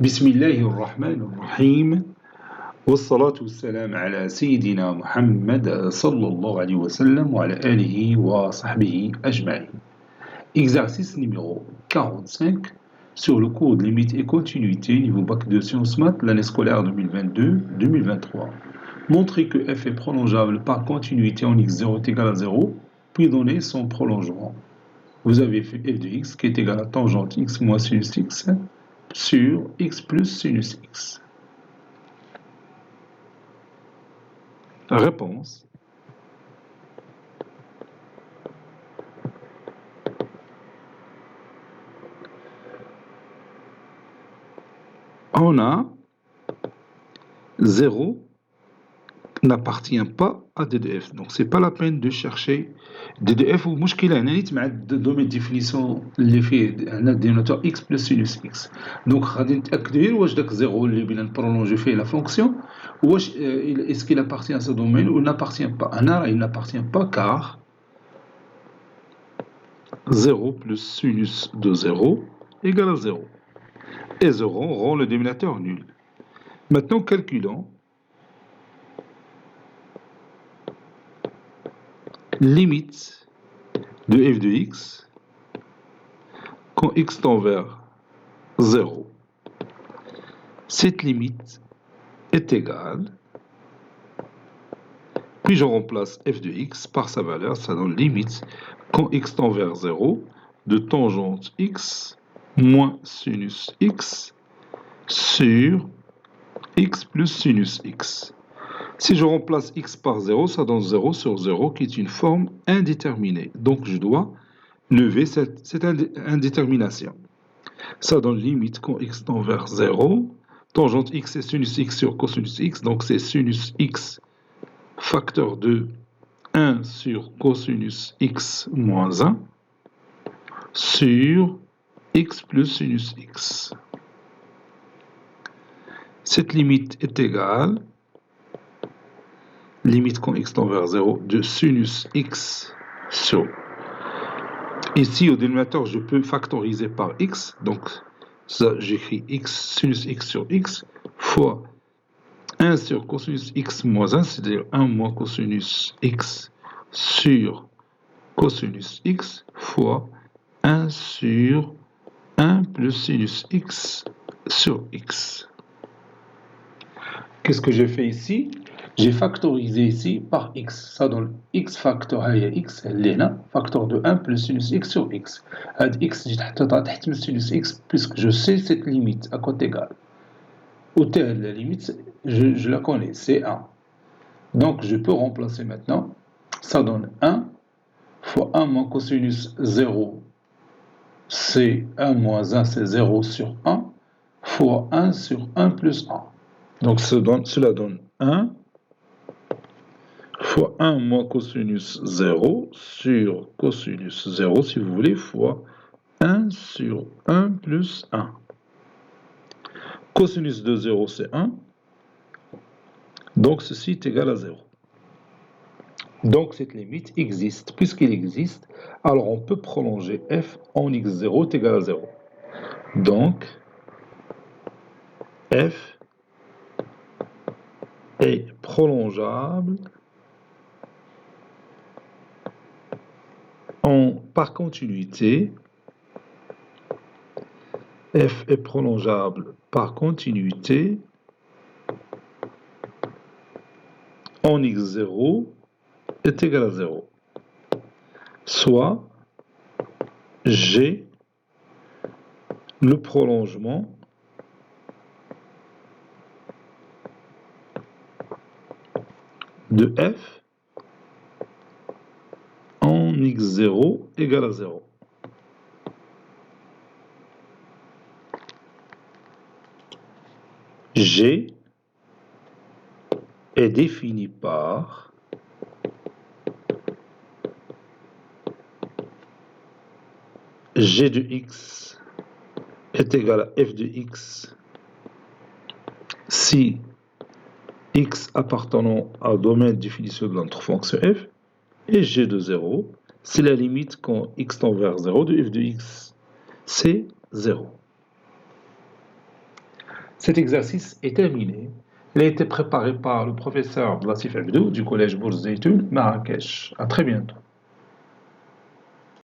بسم الله الرحمن الرحيم والصلاة والسلام على سيدنا محمد صلى الله عليه وسلم وعلى آله وصحبه أجمعين. Exercice numéro 45 sur le cours de limite et continuité niveau bac de sciences maths l'année scolaire 2022-2023. Montrez que f est prolongeable par continuité en x0 est égal à 0, puis donner son prolongement. Vous avez fait f de x qui est égal à tangente x moins sinus x sur x plus sinus x. Réponse. On a 0 n'appartient pas à D de f. Donc, ce n'est pas la peine de chercher D de f ou مشكلة هنا نيت مع الدومين ديفينيسيون اللي فيه عندنا دينوتور x plus sinus x. Donc, غادي نتأكدوا غير واش داك 0 اللي بغينا نبرولونجي فيه لا فونكسيون واش est-ce qu'il appartient à ce domaine ou n'appartient pas. هنا il n'appartient pas car 0 plus sinus de 0 égale à 0. Et 0 rend le dénominateur nul. Maintenant, calculons limite de f de x quand x tend vers 0. Cette limite est égale, puis je remplace f de x par sa valeur, ça donne limite quand x tend vers 0 de tangente x moins sinus x sur x plus sinus x. Si je remplace x par 0, ça donne 0 sur 0 qui est une forme indéterminée. Donc je dois lever cette indétermination. Ça donne limite quand x tend vers 0. Tangente x c'est sinus x sur cosinus x. Donc c'est sinus x facteur de 1 sur cosinus x moins 1 sur x plus sinus x. Cette limite est égale limite quand x tend vers 0 de sinus x sur. Ici, au dénominateur, je peux factoriser par x. Donc, ça, j'écris x, sinus x sur x, fois 1 sur cosinus x moins 1, c'est-à-dire 1 moins cosinus x sur cosinus x, fois 1 sur 1 plus sinus x sur x. Qu'est-ce que j'ai fait ici? J'ai factorisé ici par x. Ça donne x facteur x اللي هنا facteur de 1 plus sinus x sur x. هاد x جيت حطيتها تحت من sinus x puisque je sais cette limite à côté égal. Au terme de la limite, je la connais, c'est 1. Donc je peux remplacer maintenant. Ça donne 1 fois 1 moins cosinus 0, c'est 1 moins 1, c'est 0 sur 1, fois 1 sur 1 plus 1. Donc cela donne 1 fois 1 moins cosinus 0 sur cosinus 0, si vous voulez, fois 1 sur 1 plus 1. Cosinus de 0, c'est 1. Donc ceci est égal à 0. Donc cette limite existe. Puisqu'il existe, alors on peut prolonger f en x0 est égal à 0. Donc f est prolongeable par continuité. F est prolongeable par continuité en x0 est égal à 0. Soit G, le prolongement de f en x0 égale à 0. G est défini par G de x est égal à f de x si x appartenant au domaine de définition de notre fonction f, et g de 0, c'est la limite quand x tend vers 0 de f de x, c'est 0. Cet exercice est terminé. Il a été préparé par le professeur Latif Abdou du collège Bourse Zeytoun, Marrakech. À très bientôt.